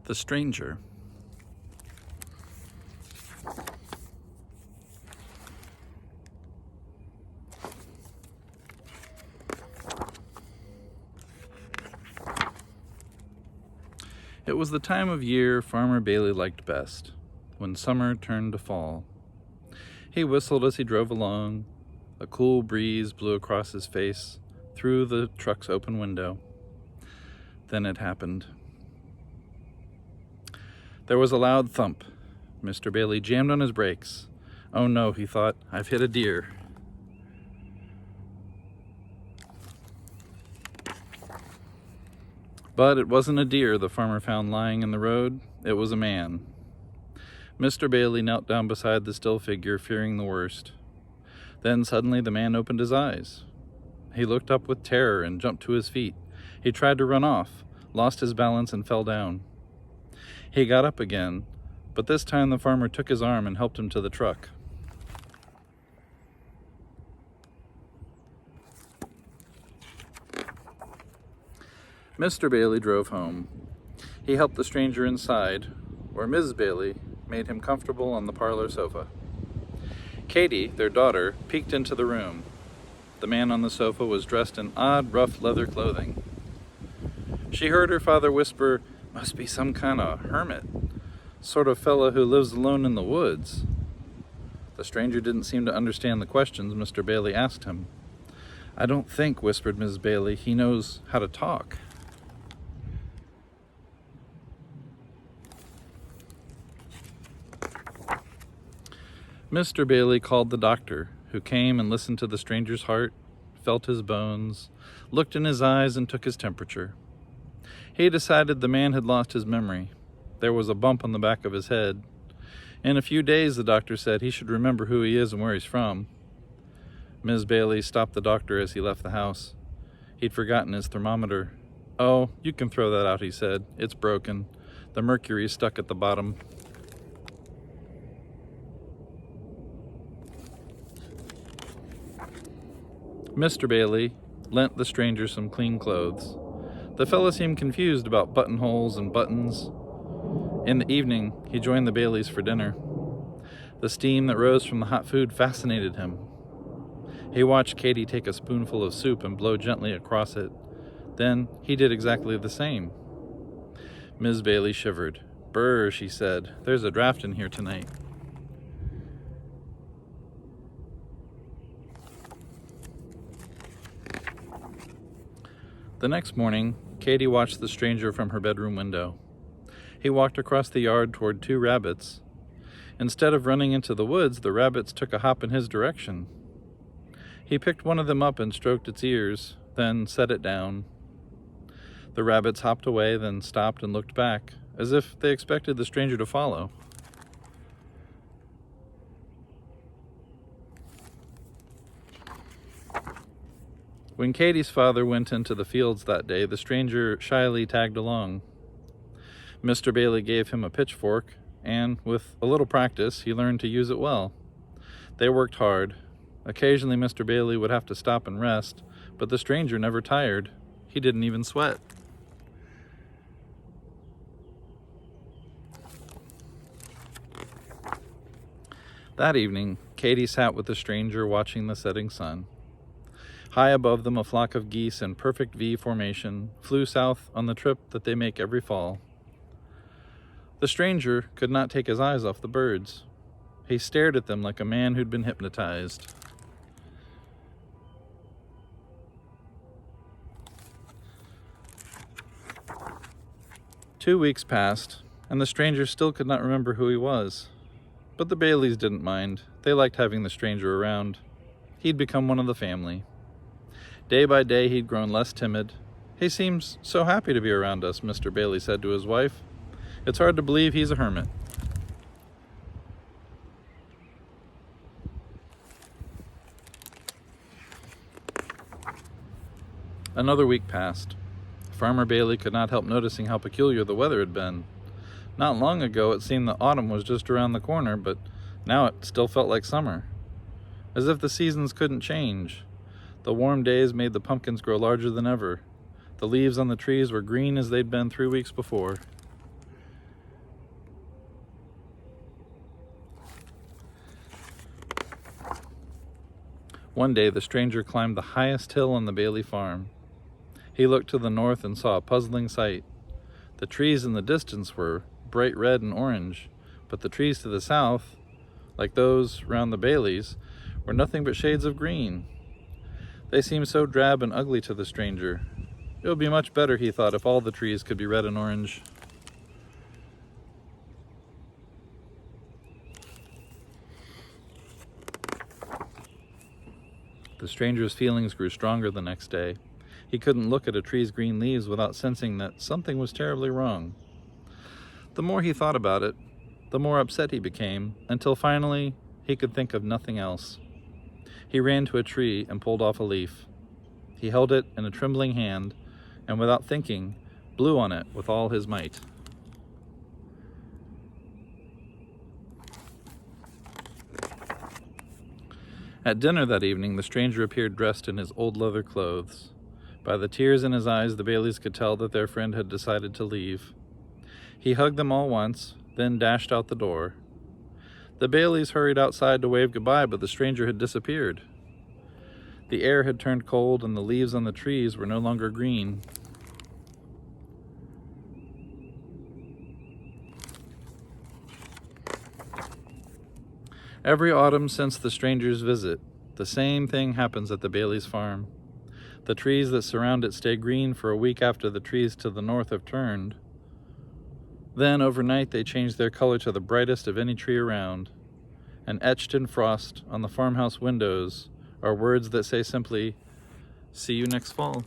The Stranger. It was the time of year Farmer Bailey liked best, when summer turned to fall. He whistled as he drove along. A cool breeze blew across his face, through the truck's open window. Then it happened. There was a loud thump. Mr. Bailey jammed on his brakes. Oh no, he thought, I've hit a deer. But it wasn't a deer the farmer found lying in the road. It was a man. Mr. Bailey knelt down beside the still figure, fearing the worst. Then suddenly the man opened his eyes. He looked up with terror and jumped to his feet. He tried to run off, lost his balance, and fell down. He got up again, but this time the farmer took his arm and helped him to the truck. Mr. Bailey drove home. He helped the stranger inside, where Mrs. Bailey made him comfortable on the parlor sofa. Katie, their daughter, peeked into the room. The man on the sofa was dressed in odd, rough leather clothing. She heard her father whisper, "Must be some kind of hermit, sort of fella who lives alone in the woods." The stranger didn't seem to understand the questions Mr. Bailey asked him. "I don't think," whispered Mrs. Bailey, "he knows how to talk." Mr. Bailey called the doctor, who came and listened to the stranger's heart, felt his bones, looked in his eyes, and took his temperature. He decided the man had lost his memory. There was a bump on the back of his head. In a few days, the doctor said, he should remember who he is and where he's from. Ms. Bailey stopped the doctor as he left the house. He'd forgotten his thermometer. "Oh, you can throw that out," he said. "It's broken. The mercury's stuck at the bottom." Mr. Bailey lent the stranger some clean clothes. The fellow seemed confused about buttonholes and buttons. In the evening, he joined the Baileys for dinner. The steam that rose from the hot food fascinated him. He watched Katie take a spoonful of soup and blow gently across it. Then he did exactly the same. Ms. Bailey shivered. "Brr," she said, "there's a draft in here tonight." The next morning, Katie watched the stranger from her bedroom window. He walked across the yard toward two rabbits. Instead of running into the woods, the rabbits took a hop in his direction. He picked one of them up and stroked its ears, then set it down. The rabbits hopped away, then stopped and looked back, as if they expected the stranger to follow. When Katie's father went into the fields that day, the stranger shyly tagged along. Mr. Bailey gave him a pitchfork, and with a little practice, he learned to use it well. They worked hard. Occasionally, Mr. Bailey would have to stop and rest, but the stranger never tired. He didn't even sweat. That evening, Katie sat with the stranger watching the setting sun. High above them, a flock of geese in perfect V formation flew south on the trip that they make every fall. The stranger could not take his eyes off the birds. He stared at them like a man who'd been hypnotized. Two weeks passed, and the stranger still could not remember who he was. But the Baileys didn't mind. They liked having the stranger around. He'd become one of the family. Day by day, he'd grown less timid. "He seems so happy to be around us," Mr. Bailey said to his wife. "It's hard to believe he's a hermit." Another week passed. Farmer Bailey could not help noticing how peculiar the weather had been. Not long ago, it seemed that autumn was just around the corner, but now it still felt like summer. As if the seasons couldn't change. The warm days made the pumpkins grow larger than ever. The leaves on the trees were green as they'd been 3 weeks before. One day the stranger climbed the highest hill on the Bailey farm. He looked to the north and saw a puzzling sight. The trees in the distance were bright red and orange, but the trees to the south, like those round the Baileys, were nothing but shades of green. They seemed so drab and ugly to the stranger. It would be much better, he thought, if all the trees could be red and orange. The stranger's feelings grew stronger the next day. He couldn't look at a tree's green leaves without sensing that something was terribly wrong. The more he thought about it, the more upset he became, until finally he could think of nothing else. He ran to a tree and pulled off a leaf. He held it in a trembling hand, and without thinking, blew on it with all his might. At dinner that evening, the stranger appeared dressed in his old leather clothes. By the tears in his eyes, the Baileys could tell that their friend had decided to leave. He hugged them all once, then dashed out the door. The Baileys hurried outside to wave goodbye, but the stranger had disappeared. The air had turned cold, and the leaves on the trees were no longer green. Every autumn since the stranger's visit, the same thing happens at the Baileys' farm. The trees that surround it stay green for a week after the trees to the north have turned. Then, overnight, they change their color to the brightest of any tree around. And etched in frost on the farmhouse windows are words that say simply, "See you next fall."